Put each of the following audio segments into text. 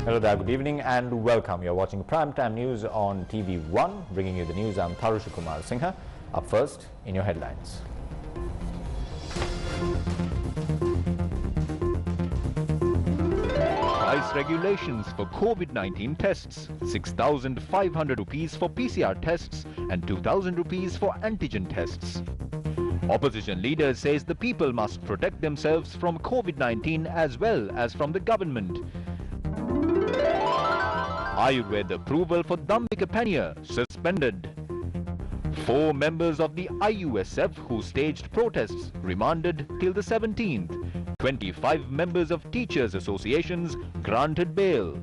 Hello there, good evening and welcome. You're watching Primetime News on TV1. Bringing you the news, I'm Tharusha Kumar Singha. Up first, in your headlines. Price regulations for COVID-19 tests. 6,500 rupees for PCR tests and 2,000 rupees for antigen tests. Opposition leader says the people must protect themselves from COVID-19 as well as from the government. Ayurveda approval for Dhammika suspended. 4 members of the IUSF who staged protests remanded till the 17th. 25 members of teachers' associations granted bail.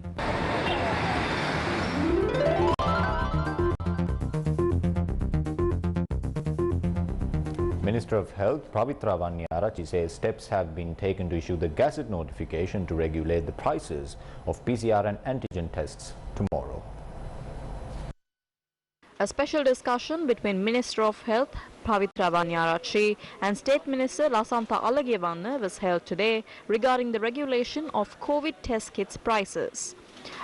Minister of Health Pavitra Vanniyarachi says steps have been taken to issue the Gazette notification to regulate the prices of PCR and antigen tests tomorrow. A special discussion between Minister of Health Pavitra Vanniyarachi and State Minister Lasantha Alagiyawanna was held today regarding the regulation of COVID test kits prices.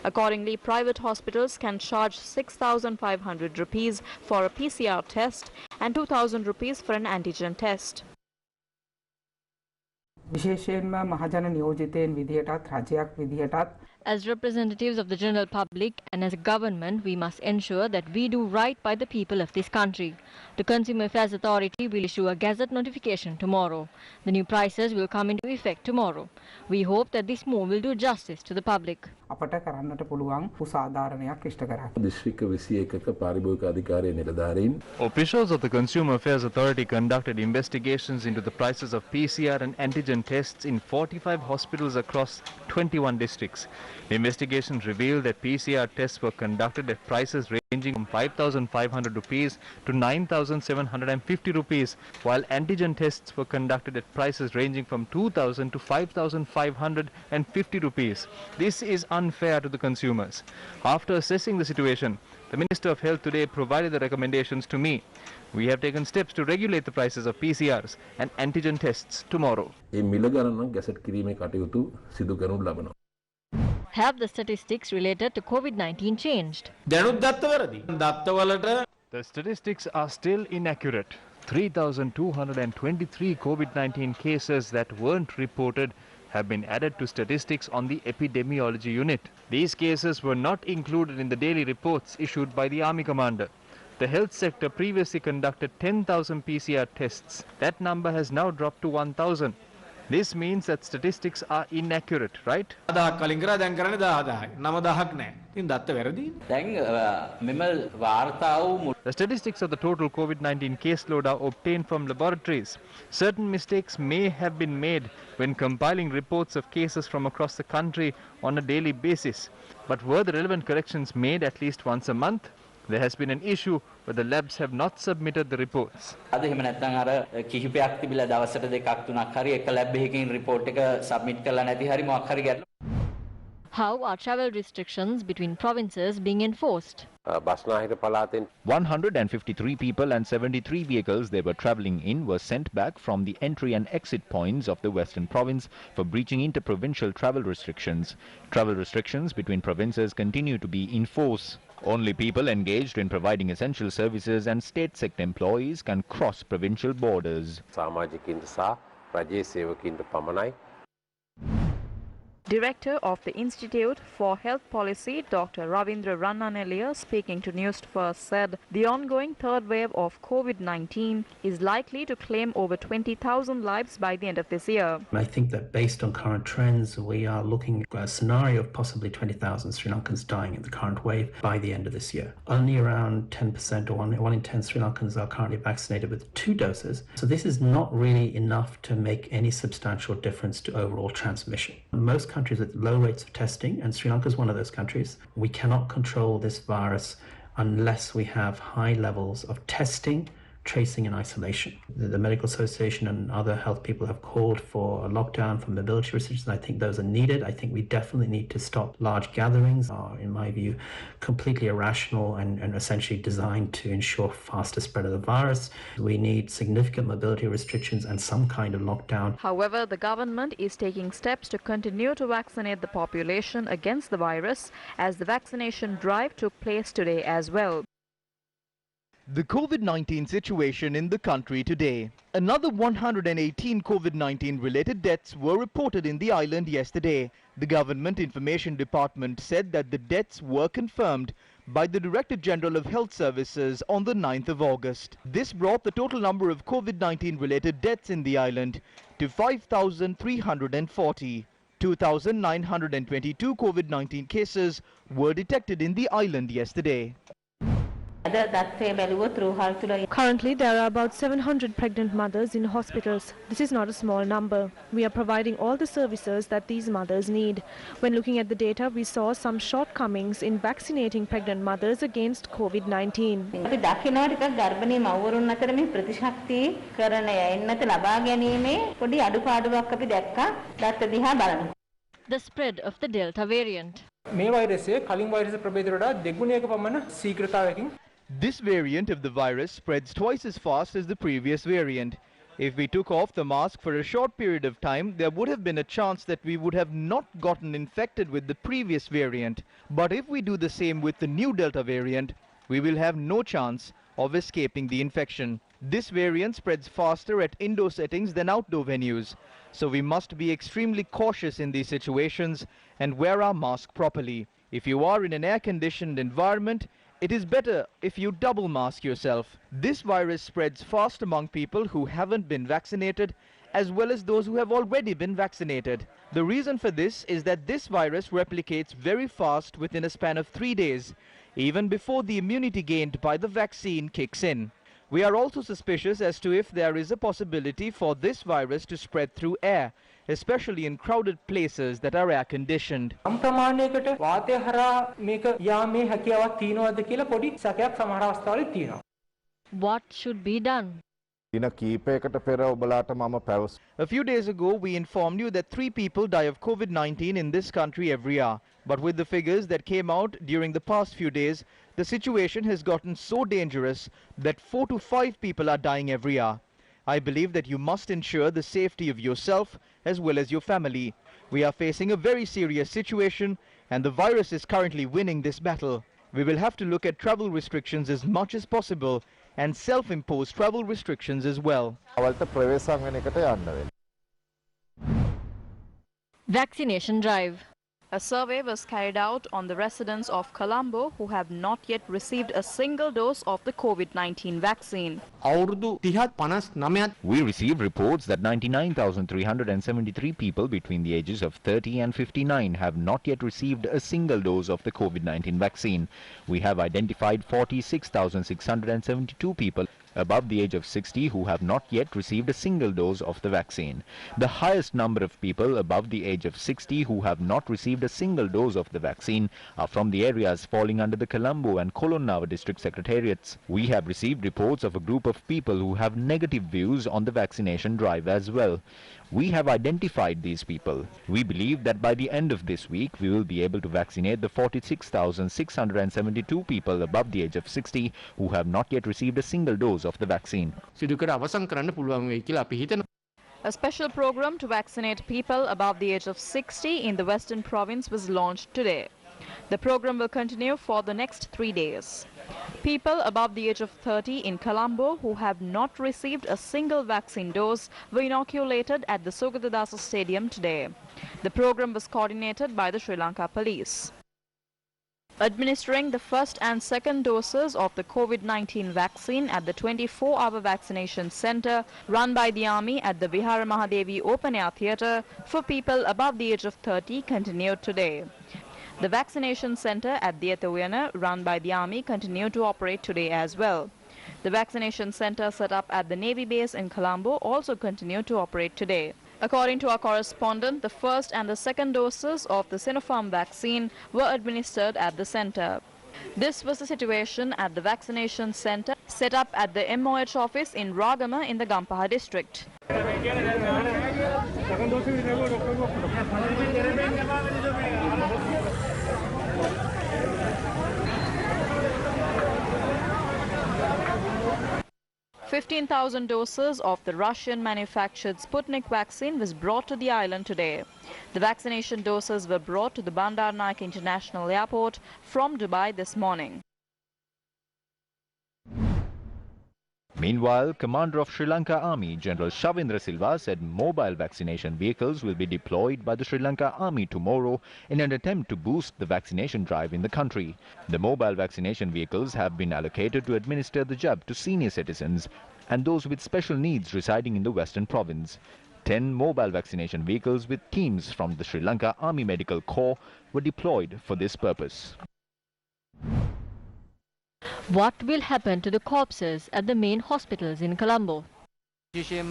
Accordingly, private hospitals can charge 6,500 rupees for a PCR test and 2,000 rupees for an antigen test. As representatives of the general public and as a government, we must ensure that we do right by the people of this country. The Consumer Affairs Authority will issue a Gazette notification tomorrow. The new prices will come into effect tomorrow. We hope that this move will do justice to the public. Officials of the Consumer Affairs Authority conducted investigations into the prices of PCR and antigen tests in 45 hospitals across 21 districts. The investigations revealed that PCR tests were conducted at prices ranging from 5,500 rupees to 9,750 rupees, while antigen tests were conducted at prices ranging from 2,000 to 5,550 rupees. This is unfair to the consumers. After assessing the situation, the Minister of Health today provided the recommendations to me. We have taken steps to regulate the prices of PCRs and antigen tests tomorrow. Have the statistics related to COVID-19 changed? The statistics are still inaccurate. 3,223 COVID-19 cases that weren't reported have been added to statistics on the epidemiology unit. These cases were not included in the daily reports issued by the Army Commander. The health sector previously conducted 10,000 PCR tests. That number has now dropped to 1,000. This means that statistics are inaccurate, right? The statistics of the total COVID-19 caseload are obtained from laboratories. Certain mistakes may have been made when compiling reports of cases from across the country on a daily basis. But were the relevant corrections made at least once a month? There has been an issue where the labs have not submitted the reports. How are travel restrictions between provinces being enforced? 153 people and 73 vehicles they were travelling in were sent back from the entry and exit points of the Western Province for breaching inter-provincial travel restrictions. Travel restrictions between provinces continue to be in force. Only people engaged in providing essential services and state sector employees can cross provincial borders. Director of the Institute for Health Policy, Dr. Ravindra Rannaneliya, speaking to Newsfirst, said the ongoing third wave of COVID-19 is likely to claim over 20,000 lives by the end of this year. I think that based on current trends, we are looking at a scenario of possibly 20,000 Sri Lankans dying in the current wave by the end of this year. Only around 10% or 1 in 10 Sri Lankans are currently vaccinated with 2 doses. So this is not really enough to make any substantial difference to overall transmission. Most countries with low rates of testing, and Sri Lanka is one of those countries, we cannot control this virus unless we have high levels of testing, tracing and isolation. The Medical Association and other health people have called for a lockdown, for mobility restrictions. I think those are needed. I think we definitely need to stop large gatherings, in my view, completely irrational and essentially designed to ensure faster spread of the virus. We need significant mobility restrictions and some kind of lockdown. However, the government is taking steps to continue to vaccinate the population against the virus, as the vaccination drive took place today as well. The COVID-19 situation in the country today. Another 118 COVID-19 related deaths were reported in the island yesterday. The Government Information Department said that the deaths were confirmed by the Director General of Health Services on the 9th of August. This brought the total number of COVID-19 related deaths in the island to 5,340. 2,922 COVID-19 cases were detected in the island yesterday. Currently, there are about 700 pregnant mothers in hospitals. This is not a small number. We are providing all the services that these mothers need. When looking at the data, we saw some shortcomings in vaccinating pregnant mothers against COVID-19. The spread of the Delta variant. This variant of the virus spreads twice as fast as the previous variant. If we took off the mask for a short period of time, there would have been a chance that we would have not gotten infected with the previous variant. But if we do the same with the new Delta variant, we will have no chance of escaping the infection. This variant spreads faster at indoor settings than outdoor venues. So we must be extremely cautious in these situations and wear our mask properly. If you are in an air-conditioned environment, it is better if you double mask yourself. This virus spreads fast among people who haven't been vaccinated, as well as those who have already been vaccinated. The reason for this is that this virus replicates very fast within a span of 3 days, even before the immunity gained by the vaccine kicks in. We are also suspicious as to if there is a possibility for this virus to spread through air, especially in crowded places that are air conditioned. What should be done? A few days ago, we informed you that 3 people die of COVID-19 in this country every hour. But with the figures that came out during the past few days, the situation has gotten so dangerous that 4 to 5 people are dying every hour. I believe that you must ensure the safety of yourself as well as your family. We are facing a very serious situation and the virus is currently winning this battle. We will have to look at travel restrictions as much as possible and self-imposed travel restrictions as well. Vaccination drive. A survey was carried out on the residents of Colombo who have not yet received a single dose of the COVID-19 vaccine. We received reports that 99,373 people between the ages of 30 and 59 have not yet received a single dose of the COVID-19 vaccine. We have identified 46,672 people above the age of 60 who have not yet received a single dose of the vaccine. The highest number of people above the age of 60 who have not received a single dose of the vaccine are from the areas falling under the Colombo and Kolonnawa district secretariats. We have received reports of a group of people who have negative views on the vaccination drive as well. We have identified these people. We believe that by the end of this week, we will be able to vaccinate the 46,672 people above the age of 60 who have not yet received a single dose of the vaccine. A special program to vaccinate people above the age of 60 in the Western Province was launched today. The program will continue for the next 3 days. People above the age of 30 in Colombo who have not received a single vaccine dose were inoculated at the Sogatadasa Stadium today. The program was coordinated by the Sri Lanka Police. Administering the first and second doses of the COVID-19 vaccine at the 24-hour vaccination center run by the Army at the Vihara Mahadevi Open Air Theatre for people above the age of 30 continued today. The vaccination center at the Etawiyana, run by the Army, continued to operate today as well. The vaccination center set up at the Navy base in Colombo also continued to operate today. According to our correspondent, the first and the second doses of the Sinopharm vaccine were administered at the center. This was the situation at the vaccination centre set up at the MOH office in Ragama in the Gampaha district. $15,000 doses of the Russian-manufactured Sputnik vaccine was brought to the island today. The vaccination doses were brought to the Bandar Naik International Airport from Dubai this morning. Meanwhile, Commander of Sri Lanka Army General Shavindra Silva said mobile vaccination vehicles will be deployed by the Sri Lanka Army tomorrow in an attempt to boost the vaccination drive in the country. The mobile vaccination vehicles have been allocated to administer the jab to senior citizens and those with special needs residing in the Western Province. 10 mobile vaccination vehicles with teams from the Sri Lanka Army Medical Corps were deployed for this purpose. What will happen to the corpses at the main hospitals in Colombo? There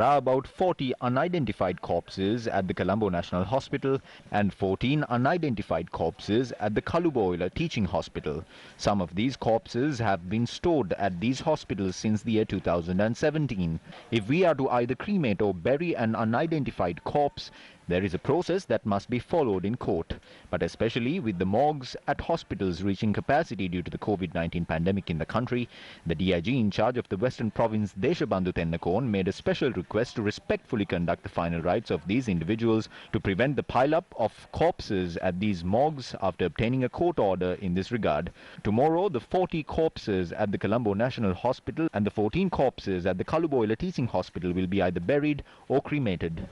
are about 40 unidentified corpses at the Colombo National Hospital and 14 unidentified corpses at the Kaluboila Teaching Hospital. Some of these corpses have been stored at these hospitals since the year 2017. If we are to either cremate or bury an unidentified corpse, there is a process that must be followed in court. But especially with the morgues at hospitals reaching capacity due to the COVID-19 pandemic in the country, the DIG in charge of the Western Province Deshabandhu Tennakon made a special request to respectfully conduct the final rites of these individuals to prevent the pile-up of corpses at these morgues after obtaining a court order in this regard. Tomorrow, the 40 corpses at the Colombo National Hospital and the 14 corpses at the Kaluboila Teaching Hospital will be either buried or cremated.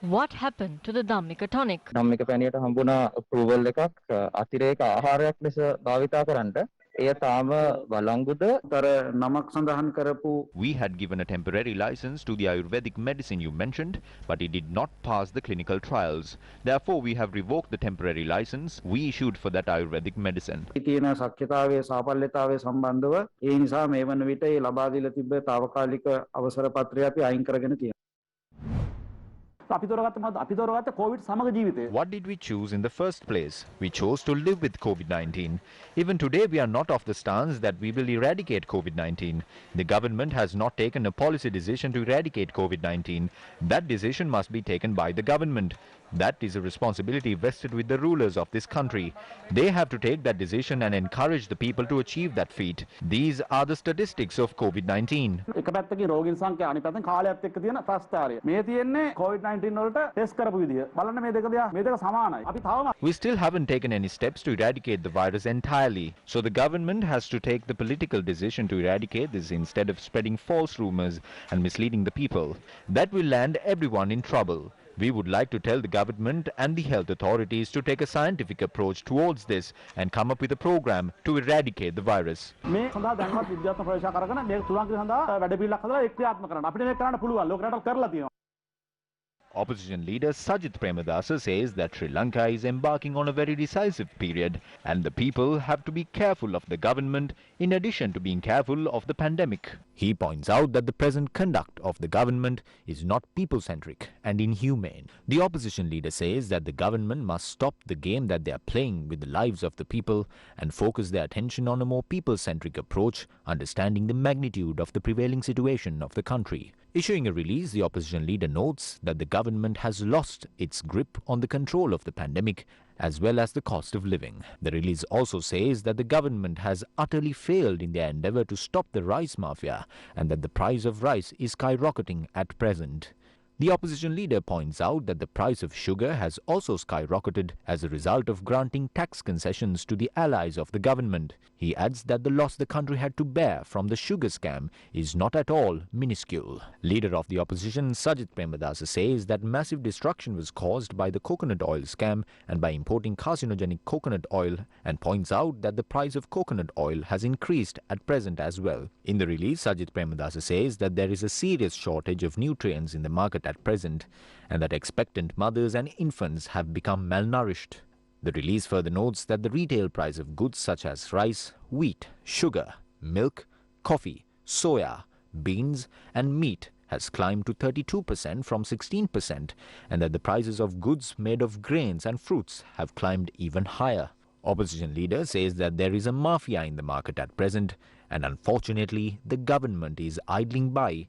What happened to the Dhammika tonic? Dhammika පැණියට හම්බුණා approval එකක් අතිරේක ආහාරයක් ලෙස භාවිතා කරන්න. එය තාම වළංගුද තර නමක් සඳහන් කරපු. We had given a temporary license to the Ayurvedic medicine you mentioned, but it did not pass the clinical trials. Therefore, we have revoked the temporary license we issued for that Ayurvedic medicine. තියෙන ශක්්‍යතාවයේ සාපල්‍යතාවයේ සම්බන්ධව ඒ නිසා මේ වන විට ඒ ලබා දීලා තිබ්බ తాවකාලික අවසර පත්‍රය අපි අයින් කරගෙන තියෙනවා. What did we choose in the first place? We chose to live with COVID-19. Even today, we are not of the stance that we will eradicate COVID-19. The government has not taken a policy decision to eradicate COVID-19. That decision must be taken by the government. That is a responsibility vested with the rulers of this country. They have to take that decision and encourage the people to achieve that feat. These are the statistics of COVID-19. We still haven't taken any steps to eradicate the virus entirely. So the government has to take the political decision to eradicate this instead of spreading false rumors and misleading the people. That will land everyone in trouble. We would like to tell the government and the health authorities to take a scientific approach towards this and come up with a program to eradicate the virus. Opposition leader Sajith Premadasa says that Sri Lanka is embarking on a very decisive period and the people have to be careful of the government in addition to being careful of the pandemic. He points out that the present conduct of the government is not people-centric and inhumane. The opposition leader says that the government must stop the game that they are playing with the lives of the people and focus their attention on a more people-centric approach, understanding the magnitude of the prevailing situation of the country. Issuing a release, the opposition leader notes that the government has lost its grip on the control of the pandemic as well as the cost of living. The release also says that the government has utterly failed in their endeavour to stop the rice mafia and that the price of rice is skyrocketing at present. The opposition leader points out that the price of sugar has also skyrocketed as a result of granting tax concessions to the allies of the government. He adds that the loss the country had to bear from the sugar scam is not at all minuscule. Leader of the opposition Sajith Premadasa says that massive destruction was caused by the coconut oil scam and by importing carcinogenic coconut oil, and points out that the price of coconut oil has increased at present as well. In the release, Sajith Premadasa says that there is a serious shortage of nutrients in the market at present and that expectant mothers and infants have become malnourished. The release further notes that the retail price of goods such as rice, wheat, sugar, milk, coffee, soya, beans and meat has climbed to 32% from 16%, and that the prices of goods made of grains and fruits have climbed even higher. Opposition leader says that there is a mafia in the market at present, and unfortunately the government is idling by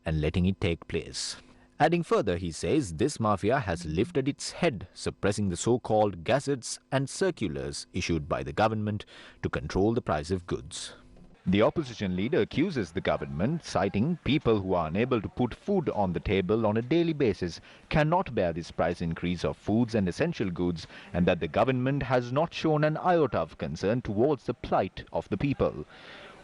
and letting it take place. Adding further, he says this mafia has lifted its head, suppressing the so-called gazettes and circulars issued by the government to control the price of goods. The opposition leader accuses the government, citing people who are unable to put food on the table on a daily basis cannot bear this price increase of foods and essential goods, and that the government has not shown an iota of concern towards the plight of the people.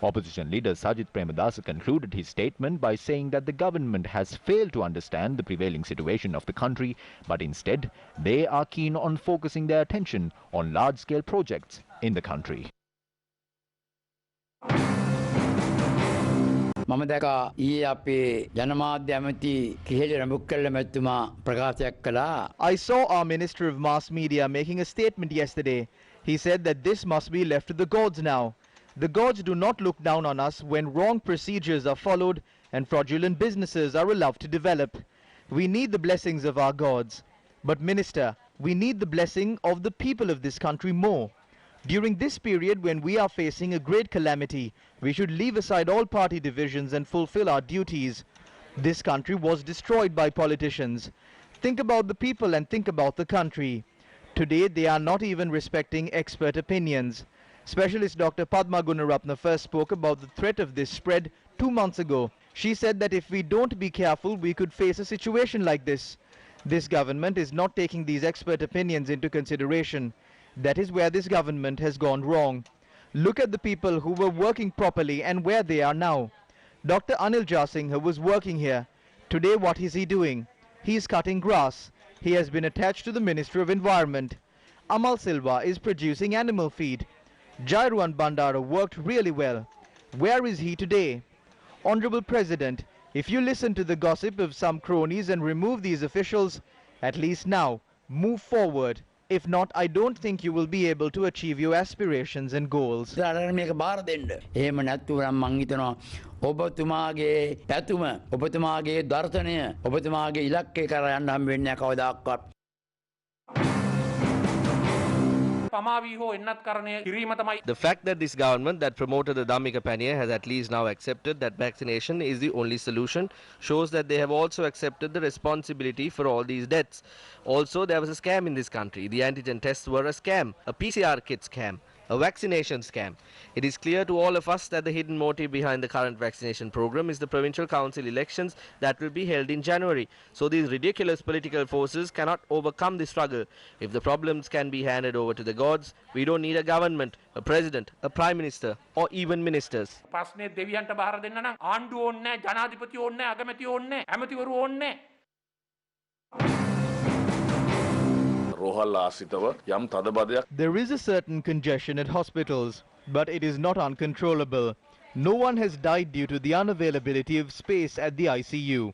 Opposition leader Sajith Premadasa concluded his statement by saying that the government has failed to understand the prevailing situation of the country, but instead they are keen on focusing their attention on large-scale projects in the country. මම දැකා ඊයේ අපේ ජනමාධ්‍ය ඇමති කිහෙලි රඹුක්කල්ල මැතිතුමා ප්‍රකාශයක් කළා. I saw our Minister of Mass Media making a statement yesterday. He said that this must be left to the gods now. The gods do not look down on us when wrong procedures are followed and fraudulent businesses are allowed to develop. We need the blessings of our gods. But Minister, we need the blessing of the people of this country more. During this period when we are facing a great calamity, we should leave aside all party divisions and fulfill our duties. This country was destroyed by politicians. Think about the people and think about the country. Today they are not even respecting expert opinions. Specialist Dr. Padma Gunarapna first spoke about the threat of this spread 2 months ago. She said that if we don't be careful, we could face a situation like this. This government is not taking these expert opinions into consideration. That is where this government has gone wrong. Look at the people who were working properly and where they are now. Dr. Anil Jasinghe was working here. Today what is he doing? He is cutting grass. He has been attached to the Ministry of Environment. Amal Silva is producing animal feed. Jairuan Bandara worked really well. Where is he today? Honorable President, if you listen to the gossip of some cronies and remove these officials, at least now, move forward. If not, I don't think you will be able to achieve your aspirations and goals. මේක බාර දෙන්න. එහෙම නැත්නම් මං හිතනවා ඔබතුමාගේ පැතුම, ඔබතුමාගේ දර්ශනය, ඔබතුමාගේ ඉලක්කය කරා යන්න හම් වෙන්නේ නැහැ කවදාවත්. The fact that this government that promoted the Dhammika Paniya has at least now accepted that vaccination is the only solution shows that they have also accepted the responsibility for all these deaths. Also, there was a scam in this country. The antigen tests were a scam, a PCR kit scam, a vaccination scam. It is clear to all of us that the hidden motive behind the current vaccination program is the provincial council elections that will be held in January. So these ridiculous political forces cannot overcome the struggle. If the problems can be handed over to the gods, we don't need a government, a president, a prime minister, or even ministers. There is a certain congestion at hospitals, but it is not uncontrollable. No one has died due to the unavailability of space at the ICU.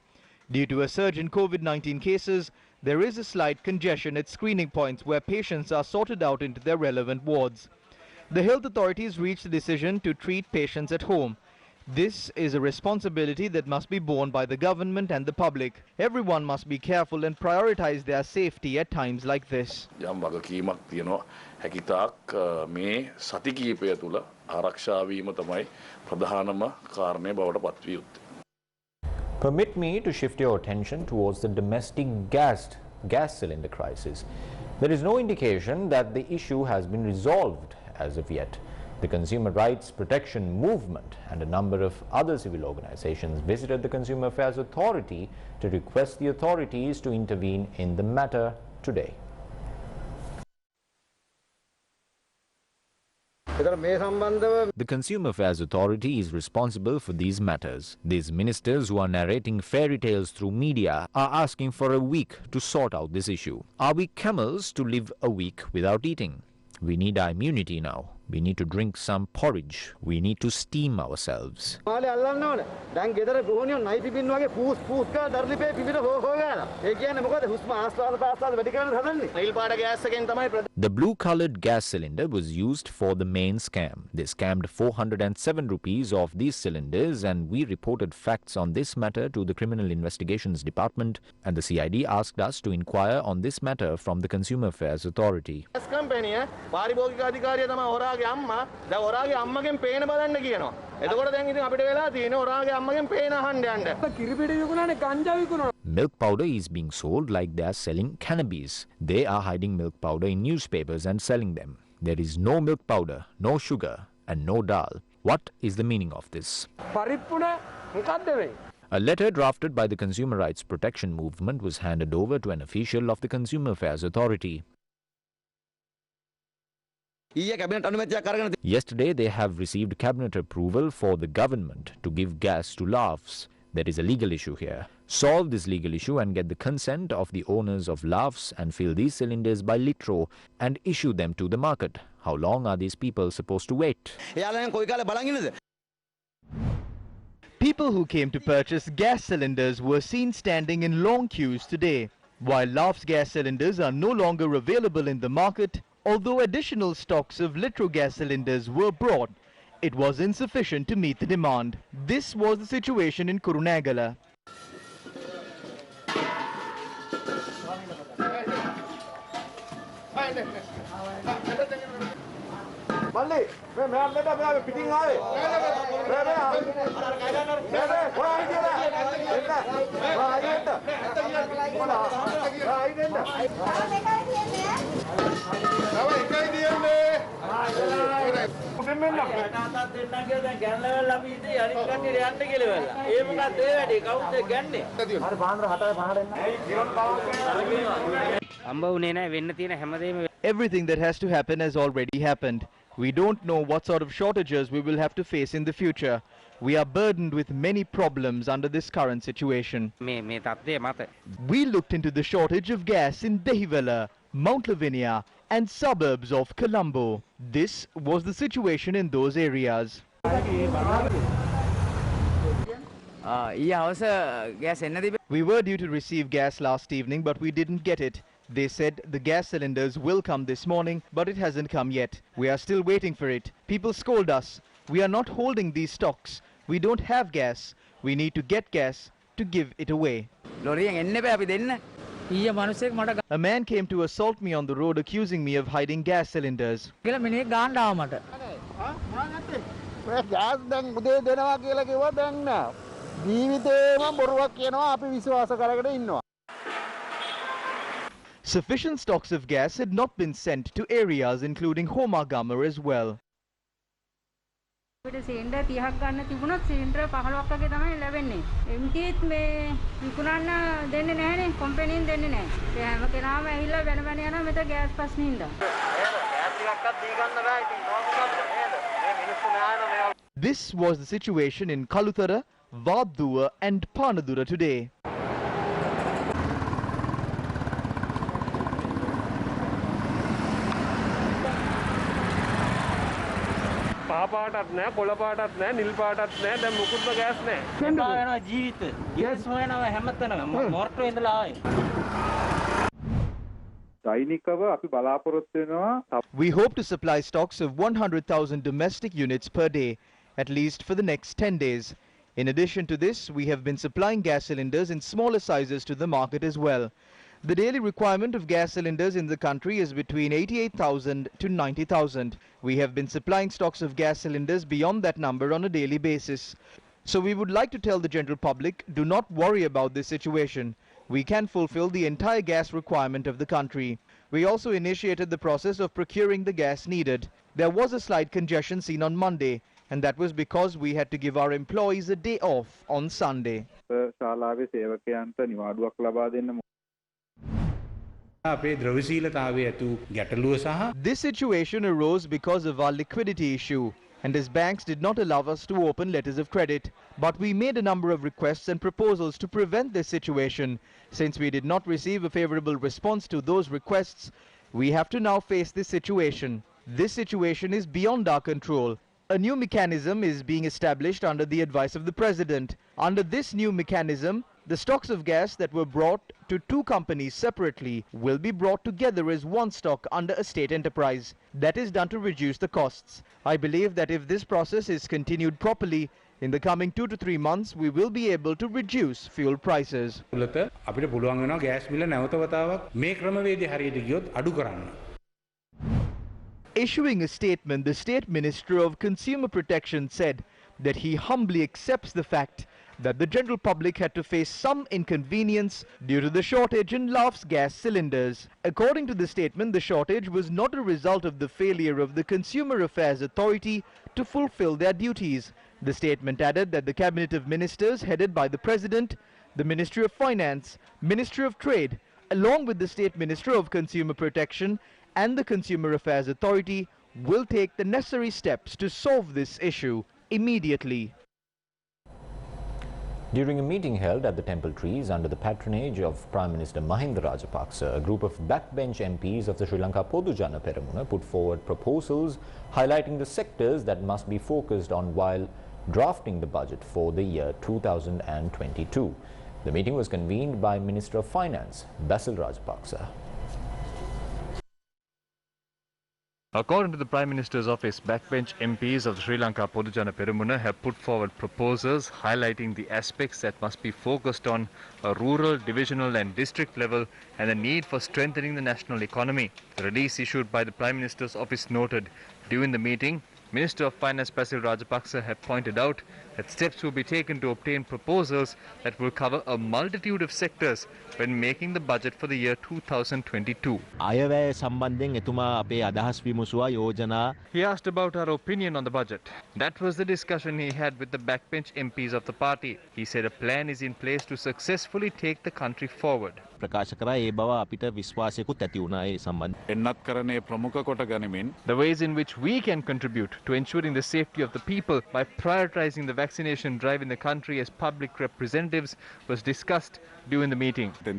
Due to a surge in COVID-19 cases, there is a slight congestion at screening points where patients are sorted out into their relevant wards. The health authorities reached a decision to treat patients at home. This is a responsibility that must be borne by the government and the public. Everyone must be careful and prioritize their safety at times like this. Permit me to shift your attention towards the domestic gas cylinder crisis. There is no indication that the issue has been resolved as of yet. The Consumer Rights Protection Movement and a number of other civil organizations visited the Consumer Affairs Authority to request the authorities to intervene in the matter today. The Consumer Affairs Authority is responsible for these matters. These ministers who are narrating fairy tales through media are asking for a week to sort out this issue. Are we camels to live a week without eating? We need our immunity now. We need to drink some porridge. We need to steam ourselves. The blue-colored gas cylinder was used for the main scam. They scammed 407 rupees of these cylinders, and we reported facts on this matter to the Criminal Investigations Department, and the CID asked us to inquire on this matter from the Consumer Affairs Authority. Milk powder is being sold like they are selling cannabis. They are hiding milk powder in newspapers and selling them. There is no milk powder, no sugar, and no dal. What is the meaning of this? A letter drafted by the Consumer Rights Protection Movement was handed over to an official of the Consumer Affairs Authority. Yesterday, they have received cabinet approval for the government to give gas to laughs. There is a legal issue here. Solve this legal issue and get the consent of the owners of laughs and fill these cylinders by litro and issue them to the market. How long are these people supposed to wait? People who came to purchase gas cylinders were seen standing in long queues today. While Laugh's gas cylinders are no longer available in the market, although additional stocks of litro gas cylinders were brought, it was insufficient to meet the demand. This was the situation in Kurunegala. Everything that has to happen has already happened. We don't know what sort of shortages we will have to face in the future. We are burdened with many problems under this current situation. We looked into the shortage of gas in Dehiwala, Mount Lavinia and suburbs of Colombo. This was the situation in those areas. We were due to receive gas last evening, but we didn't get it. They said the gas cylinders will come this morning, but it hasn't come yet. We are still waiting for it. People scold us. We are not holding these stocks. We don't have gas. We need to get gas to give it away. A man came to assault me on the road accusing me of hiding gas cylinders. Sufficient stocks of gas had not been sent to areas including Homagamar as well. This was the situation in Kalutara, Vadua and Panadura today. We hope to supply stocks of 100,000 domestic units per day, at least for the next 10 days. In addition to this, we have been supplying gas cylinders in smaller sizes to the market as well. The daily requirement of gas cylinders in the country is between 88,000 to 90,000. We have been supplying stocks of gas cylinders beyond that number on a daily basis. So we would like to tell the general public, do not worry about this situation. We can fulfill the entire gas requirement of the country. We also initiated the process of procuring the gas needed. There was a slight congestion seen on Monday, and that was because we had to give our employees a day off on Sunday. This situation arose because of our liquidity issue, and as banks did not allow us to open letters of credit. But we made a number of requests and proposals to prevent this situation. Since we did not receive a favorable response to those requests, we have to now face this situation. This situation is beyond our control. A new mechanism is being established under the advice of the President. Under this new mechanism, the stocks of gas that were brought to two companies separately will be brought together as one stock under a state enterprise. That is done to reduce the costs. I believe that if this process is continued properly, in the coming 2 to 3 months, we will be able to reduce fuel prices. Issuing a statement, the State Minister of Consumer Protection said that he humbly accepts the fact that the general public had to face some inconvenience due to the shortage in LAF's gas cylinders. According to the statement, the shortage was not a result of the failure of the Consumer Affairs Authority to fulfill their duties. The statement added that the Cabinet of Ministers headed by the President, the Ministry of Finance, Ministry of Trade, along with the State Minister of Consumer Protection and the Consumer Affairs Authority will take the necessary steps to solve this issue immediately. During a meeting held at the Temple Trees under the patronage of Prime Minister Mahinda Rajapaksa, a group of backbench MPs of the Sri Lanka Podujana Peramuna put forward proposals highlighting the sectors that must be focused on while drafting the budget for the year 2022. The meeting was convened by Minister of Finance, Basil Rajapaksa. According to the Prime Minister's office, backbench MPs of the Sri Lanka Podujana Peramuna have put forward proposals highlighting the aspects that must be focused on a rural, divisional and district level and the need for strengthening the national economy. The release issued by the Prime Minister's office noted during the meeting, Minister of Finance Basil Rajapaksa have pointed out that steps will be taken to obtain proposals that will cover a multitude of sectors when making the budget for the year 2022. He asked about our opinion on the budget. That was the discussion he had with the backbench MPs of the party. He said a plan is in place to successfully take the country forward. The ways in which we can contribute to ensuring the safety of the people by prioritizing the vaccination drive in the country as public representatives was discussed during the meeting. We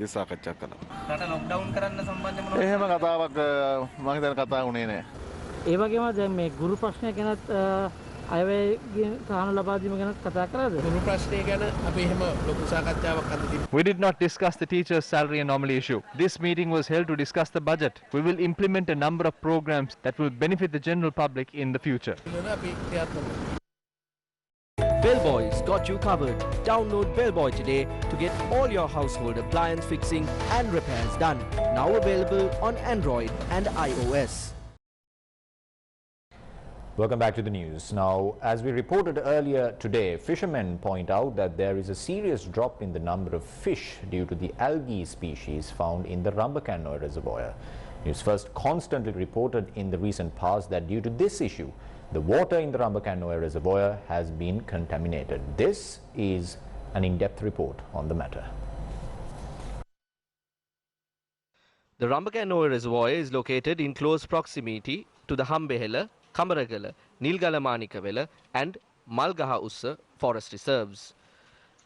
did not discuss the teachers' salary anomaly issue. This meeting was held to discuss the budget. We will implement a number of programs that will benefit the general public in the future. Bellboy's got you covered. Download Bellboy today to get all your household appliance fixing and repairs done. Now available on Android and iOS. Welcome back to the news. Now, as we reported earlier today, fishermen point out that there is a serious drop in the number of fish due to the algae species found in the Ramakanoya reservoir. Newsfirst constantly reported in the recent past that due to this issue, the water in the Ramakanoya reservoir has been contaminated. This is an in-depth report on the matter. The Ramakanoya reservoir is located in close proximity to the Hambehela, Kamaragala, Nilgala Manikavela and Malgaha Ussa forest reserves.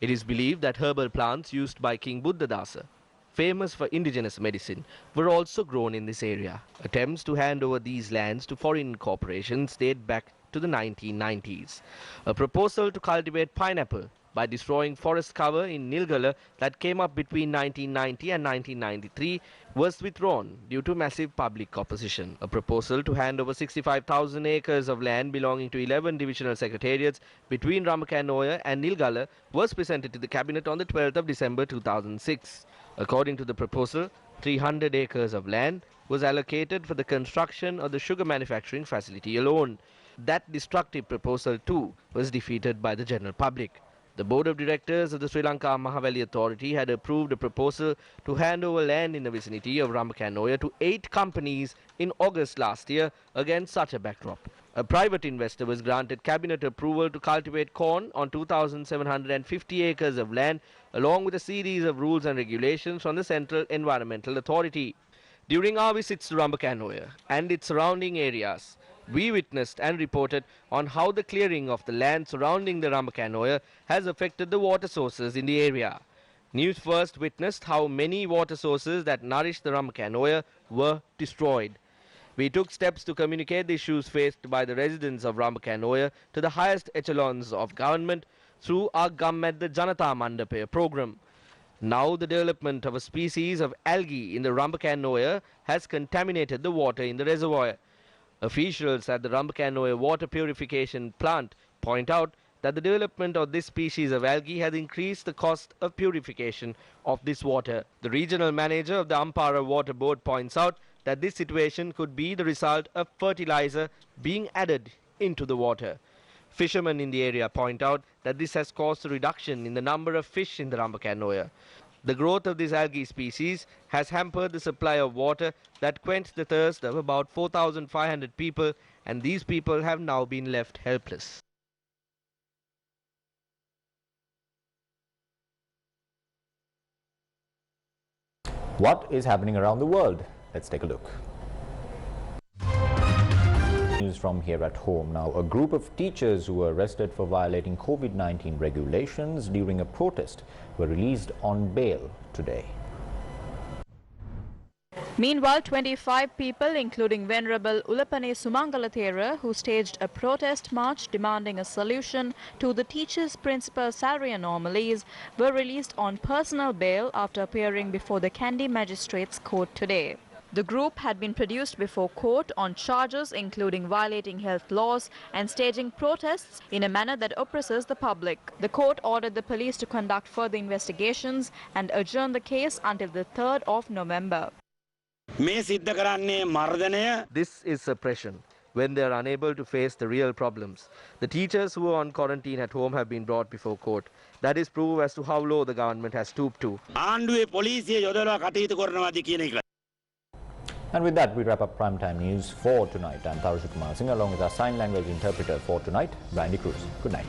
It is believed that herbal plants used by King Buddhadasa, famous for indigenous medicine, were also grown in this area. Attempts to hand over these lands to foreign corporations date back to the 1990s. A proposal to cultivate pineapple by destroying forest cover in Nilgala that came up between 1990 and 1993 was withdrawn due to massive public opposition. A proposal to hand over 65,000 acres of land belonging to 11 divisional secretariats between Ramakanoya and Nilgala was presented to the cabinet on the 12th of December 2006. According to the proposal, 300 acres of land was allocated for the construction of the sugar manufacturing facility alone. That destructive proposal too was defeated by the general public. The Board of Directors of the Sri Lanka Mahaveli Authority had approved a proposal to hand over land in the vicinity of Ramakanoya to 8 companies in August last year against such a backdrop. A private investor was granted cabinet approval to cultivate corn on 2,750 acres of land along with a series of rules and regulations from the Central Environmental Authority. During our visits to Ramakanoya and its surrounding areas, we witnessed and reported on how the clearing of the land surrounding the Ramakanoya has affected the water sources in the area. Newsfirst witnessed how many water sources that nourish the Ramakanoya were destroyed. We took steps to communicate the issues faced by the residents of Ramakanoya to the highest echelons of government through our Gammed Janata Mandapaya program. Now the development of a species of algae in the Ramakanoya has contaminated the water in the reservoir. Officials at the Ramakanoya water purification plant point out that the development of this species of algae has increased the cost of purification of this water. The regional manager of the Ampara Water Board points out that this situation could be the result of fertilizer being added into the water. Fishermen in the area point out that this has caused a reduction in the number of fish in the Ramakanoya. The growth of this algae species has hampered the supply of water that quenched the thirst of about 4,500 people, and these people have now been left helpless. What is happening around the world? Let's take a look. News from here at home. Now, a group of teachers who were arrested for violating COVID-19 regulations during a protest were released on bail today. Meanwhile, 25 people, including Venerable Ulapane Sumangalathera, who staged a protest march demanding a solution to the teachers' principal salary anomalies, were released on personal bail after appearing before the Kandy Magistrates Court today. The group had been produced before court on charges including violating health laws and staging protests in a manner that oppresses the public. The court ordered the police to conduct further investigations and adjourn the case until the 3rd of November. This is suppression when they are unable to face the real problems. The teachers who are on quarantine at home have been brought before court. That is proof as to how low the government has stooped to. And with that, we wrap up primetime news for tonight. I'm Tarusha Kumar Singh along with our sign language interpreter for tonight, Brandy Cruz. Good night.